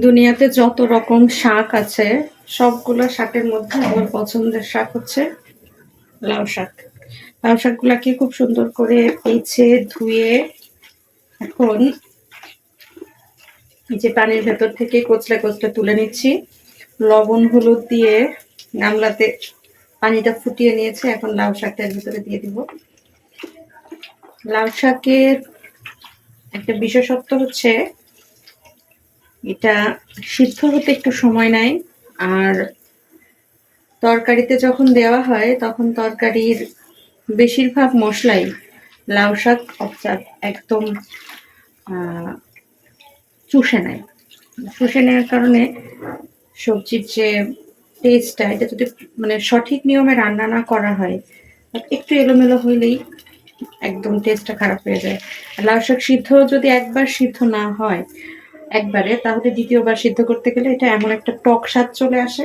দুনিয়াতে যত রকম শাক আছে সবগুলো শাকের মধ্যে আমার পছন্দের শাক হচ্ছে লাউ শাক। লাউ শাকগুলাকে খুব সুন্দর করে বেছে ধুয়ে এখন যে পানির ভেতর থেকে কচলে কচলে তুলে নিচ্ছি। লবণ হলুদ দিয়ে গামলাতে পানিটা ফুটিয়ে নিয়েছে, এখন লাউ শাকটার ভিতরে দিয়ে দিব। লাউ শাকের একটা বিশেষত্ব হচ্ছে এটা সিদ্ধ হতে একটু সময় নেয়, আর তরকারিতে যখন দেওয়া হয় তখন তরকারির বেশিরভাগ মশলাই লাউ শাক একদম চুষে নেয়। চুষে নেওয়ার কারণে সবজির যে টেস্টটা, এটা যদি মানে সঠিক নিয়মে রান্না না করা হয়, একটু এলোমেলো হইলেই একদম টেস্টটা খারাপ হয়ে যায়। আর লাউ শাক সিদ্ধ যদি একবার সিদ্ধ না হয় একবারে, তাহলে দ্বিতীয়বার সিদ্ধ করতে গেলে এটা এমন একটা টক স্বাদ চলে আসে,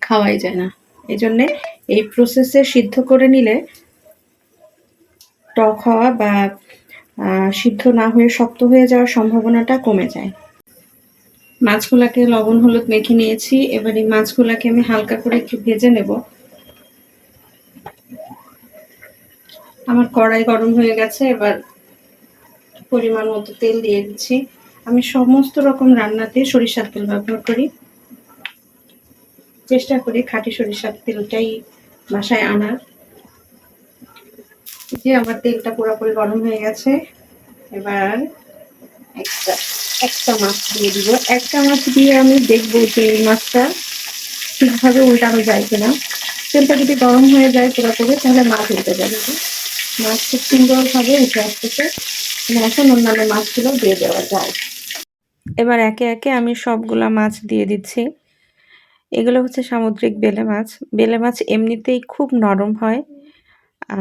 খাওয়াই যায় না। এই জন্যে এই প্রসেসে সিদ্ধ করে নিলে টক হওয়া বা সিদ্ধ না হয়ে শক্ত হয়ে যাওয়ার সম্ভাবনাটা কমে যায়। মাছগুলাকে লবণ হলুদ মেখে নিয়েছি, এবার এই মাছগুলাকে আমি হালকা করে একটু ভেজে নেব। আমার কড়াই গরম হয়ে গেছে, এবার পরিমাণ মতো তেল দিয়ে দিচ্ছি। আমি সমস্ত রকম রান্নাতে সরিষার তেল ব্যবহার করি, চেষ্টা করি খাঁটি সরিষার তেলটাই বাসায় আনার। যে আমার তেলটা পুরোপুরি গরম হয়ে গেছে, এবার একটা মাছ দিয়ে দিব। একটা মাছ দিয়ে আমি দেখবো যে এই মাছটা ঠিকভাবে উল্টানো যায় কিনা। তেলটা যদি গরম হয়ে যায় পুরোপুরি, তাহলে মাছ উল্টে যাবে। মাছ খুব সুন্দরভাবে উঠে আসতেছে, এখন অন্যান্য মাছগুলো দিয়ে দেওয়া যায়। এবার একে একে আমি সবগুলা মাছ দিয়ে দিচ্ছি। এগুলো হচ্ছে সামুদ্রিক বেলে মাছ। বেলে মাছ এমনিতেই খুব নরম হয়,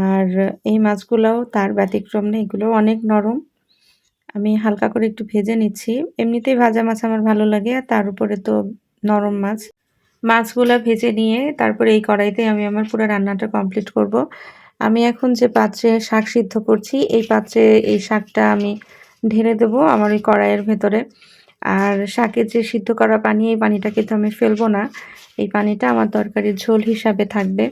আর এই মাছগুলোও তার ব্যতিক্রম নেই, এগুলোও অনেক নরম। আমি হালকা করে একটু ভেজে নিচ্ছি। এমনিতেই ভাজা মাছ আমার ভালো লাগে, আর তার উপরে তো নরম মাছ। মাছগুলা ভেজে নিয়ে তারপরে এই কড়াইতে আমি আমার পুরো রান্নাটা কমপ্লিট করব। আমি এখন যে পাত্রে শাক সিদ্ধ করছি, এই পাত্রে এই শাকটা আমি ঢেলে দেবো আমার এই কড়াইয়ের ভেতরে। আর শাকের যে সিদ্ধ করা পানি, এই পানিটা কিন্তু আমি ফেলবো না, এই পানিটা আমার তরকারির ঝোল হিসাবে থাকবে।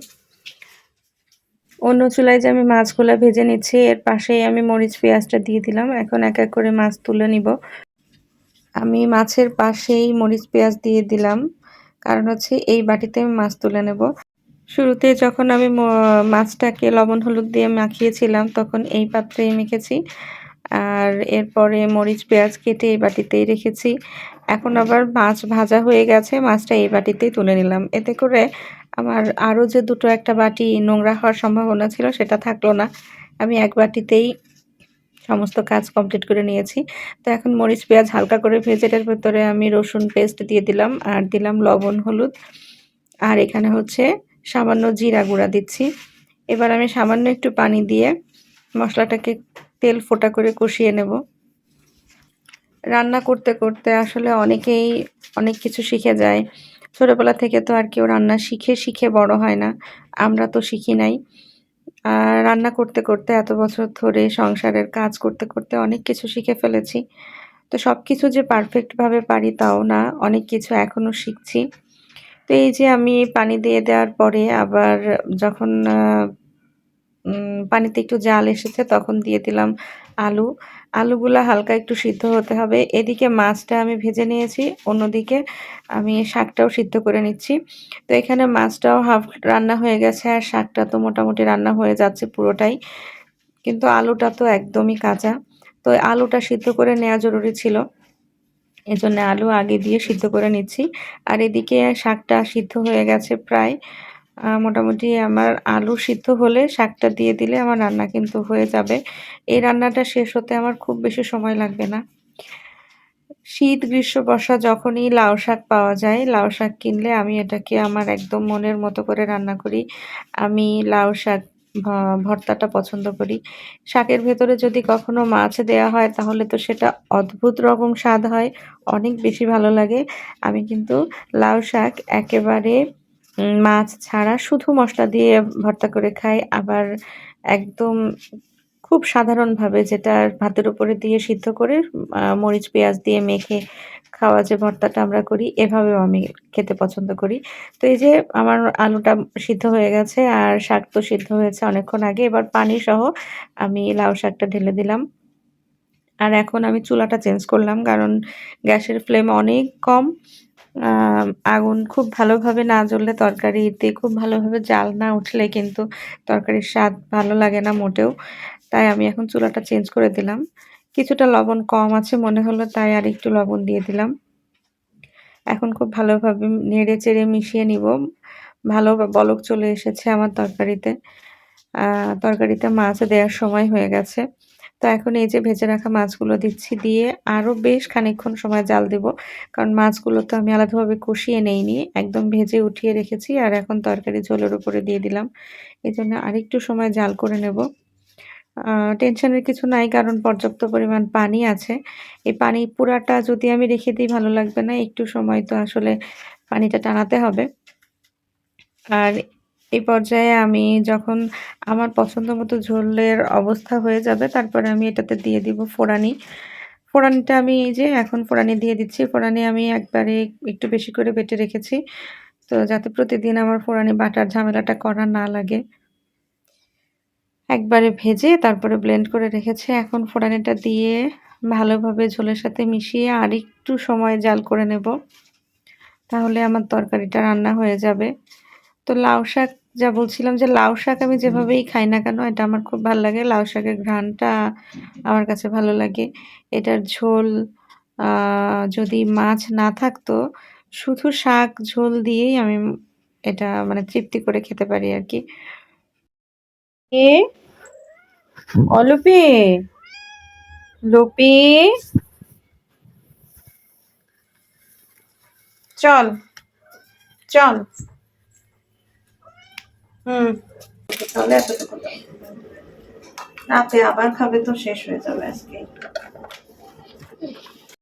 অন্য চুলায় যে আমি মাছগুলা ভেজে নিচ্ছি, এর পাশেই আমি মরিচ পেঁয়াজটা দিয়ে দিলাম। এখন এক এক করে মাছ তুলে নিব। আমি মাছের পাশেই মরিচ পেঁয়াজ দিয়ে দিলাম, কারণ হচ্ছে এই বাটিতে আমি মাছ তুলে নেব। শুরুতে যখন আমি মাছটাকে লবণ হলুদ দিয়ে মাখিয়েছিলাম, তখন এই পাত্রেই মেখেছি, আর এরপরে মরিচ পেঁয়াজ কেটে এই বাটিতেই রেখেছি। এখন আবার মাছ ভাজা হয়ে গেছে, মাছটা এই বাটিতেই তুলে নিলাম। এতে করে আমার আরও যে দুটো একটা বাটি নোংরা হওয়ার সম্ভাবনা ছিল, সেটা থাকলো না। আমি এক বাটিতেই সমস্ত কাজ কমপ্লিট করে নিয়েছি। তো এখন মরিচ পেঁয়াজ হালকা করে ভেজে এটার ভেতরে আমি রসুন পেস্ট দিয়ে দিলাম, আর দিলাম লবণ হলুদ, আর এখানে হচ্ছে সামান্য জিরা গুঁড়া দিচ্ছি। এবার আমি সামান্য একটু পানি দিয়ে মশলাটাকে তেল ফোটা করে কষিয়ে নেব। রান্না করতে করতে আসলে অনেকেই অনেক কিছু শিখে যায়। ছোটোবেলা থেকে তো আর কেউ রান্না শিখে শিখে বড় হয় না, আমরা তো শিখি নাই। আর রান্না করতে করতে এত বছর ধরে সংসারের কাজ করতে করতে অনেক কিছু শিখে ফেলেছি। তো সব কিছু যে পারফেক্টভাবে পারি তাও না, অনেক কিছু এখনও শিখছি। তো এই যে আমি পানি দিয়ে দেওয়ার পরে আবার যখন পানিতে একটু জাল এসেছে, তখন দিয়ে দিলাম আলু। আলুগুলা হালকা একটু সিদ্ধ হতে হবে। এদিকে মাছটা আমি ভেজে নিয়েছি, অন্যদিকে আমি শাকটাও সিদ্ধ করে নিচ্ছি। তো এখানে মাছটাও হাফ রান্না হয়ে গেছে, আর শাকটা তো মোটামুটি রান্না হয়ে যাচ্ছে পুরোটাই, কিন্তু আলুটা তো একদমই কাঁচা। তো আলুটা সিদ্ধ করে নেওয়া জরুরি ছিল, এজন্য আলু আগে দিয়ে সিদ্ধ করে নিচ্ছি। আর এদিকে শাকটা সিদ্ধ হয়ে গেছে প্রায়। মোটামুটি আমার আলু সিদ্ধ হলে শাকটা দিয়ে দিলে আমার রান্না কিন্তু হয়ে যাবে। এই রান্নাটা শেষ হতে আমার খুব বেশি সময় লাগবে না। শীত গ্রীষ্ম বর্ষা যখনই লাউ শাক পাওয়া যায়, লাউ শাক কিনলে আমি এটাকে আমার একদম মনের মতো করে রান্না করি। আমি লাউ শাক ভর্তাটা পছন্দ করি। শাকের ভেতরে যদি কখনো মাছ দেয়া হয় তাহলে তো সেটা অদ্ভুত রকম স্বাদ হয়। অনেক বেশি ভালো লাগে। আমি কিন্তু লাউ শাক একেবারে মাছ ছাড়া শুধু মসলা দিয়ে ভর্তা করে খাই। আবার একদম খুব সাধারণভাবে যেটা ভাতের উপরে দিয়ে সিদ্ধ করে মরিচ, পেঁয়াজ দিয়ে মেখে খাওয়া যে ভর্তাটা আমরা করি, এভাবেও আমি খেতে পছন্দ করি। তো এই যে আমার আলুটা সিদ্ধ হয়ে গেছে আর শাক তো সিদ্ধ হয়েছে অনেকক্ষণ আগে। এবার পানিসহ আমি লাউ শাকটা ঢেলে দিলাম। আর এখন আমি চুলাটা চেঞ্জ করলাম কারণ গ্যাসের ফ্লেম অনেক কম। আ আগুন খুব ভালোভাবে না জ্বললে তরকারিতে খুব ভালোভাবে জাল না উঠলে কিন্তু তরকারির স্বাদ ভালো লাগে না মোটেও। তাই আমি এখন চুলাটা চেঞ্জ করে দিলাম। কিছুটা লবণ কম আছে মনে হলো তাই আরেকটু লবণ দিয়ে দিলাম। এখন খুব ভালোভাবে নেড়ে-চেড়ে মিশিয়ে নিব। ভালো বলক চলে এসেছে আমার তরকারিতে। আ তরকারিতে মাছ দেওয়ার সময় হয়ে গেছে। তো এখন এই যে ভেজে রাখা মাছগুলো দিচ্ছি, দিয়ে আরো বেশ খানিকক্ষণ সময় জাল দেব। কারণ মাছগুলো তো আমি আলাদাভাবে কষিয়ে নেইনি। একদম ভেজে উঠিয়ে রেখেছি আর এখন তরকারি ঝোলের উপরে দিয়ে দিলাম। এজন্য আরেকটু সময় জাল করে নেব। আ টেনশনের কিছু নাই কারণ পর্যাপ্ত পরিমাণ পানি আছে। এই পানি পুরাটা যদি আমি রেখে দিই ভালো লাগবে না। একটু সময় তো আসলে পানিটা টানাতে হবে। আর এই পর্যায়ে আমি যখন আমার পছন্দ মতো ঝোলের অবস্থা হয়ে যাবে তারপরে আমি এটাতে দিয়ে দিব ফোড়ানি। ফোড়ানিটা আমি এই যে এখন ফোড়ানি দিয়ে দিচ্ছি। ফোড়ানি আমি একবারে একটু বেশি করে বেটে রেখেছি। তো যাতে প্রতিদিন আমার ফোড়ানি বাটার ঝামেলাটা করা না লাগে। একবারে ভেজে তারপরে ব্লেন্ড করে রেখেছি। এখন ফোড়ানিটা দিয়ে ভালোভাবে ঝোলের সাথে মিশিয়ে আরেকটু সময় জাল করে নেব। তাহলে আমার তরকারিটা রান্না হয়ে যাবে। তো লাউ শাক যা বলছিলাম যে লাউ শাক আমি যেভাবেই খাই না কেন এটা আমার খুব ভাল লাগে। লাউ শাকের ঘ্রাণটা আমার কাছে ভালো লাগে। এটার ঝোল আ যদি মাছ না থাকতো, শুধু শাক ঝোল দিয়েই আমি এটা মানে তৃপ্তি করে খেতে পারি আরকি। কে? অলোপি? লোপি? চল, চল। হুম। তাহলে এতটুকু দাও। রাতে আবার খাবে তো শেষ হয়ে যাবে আজকে।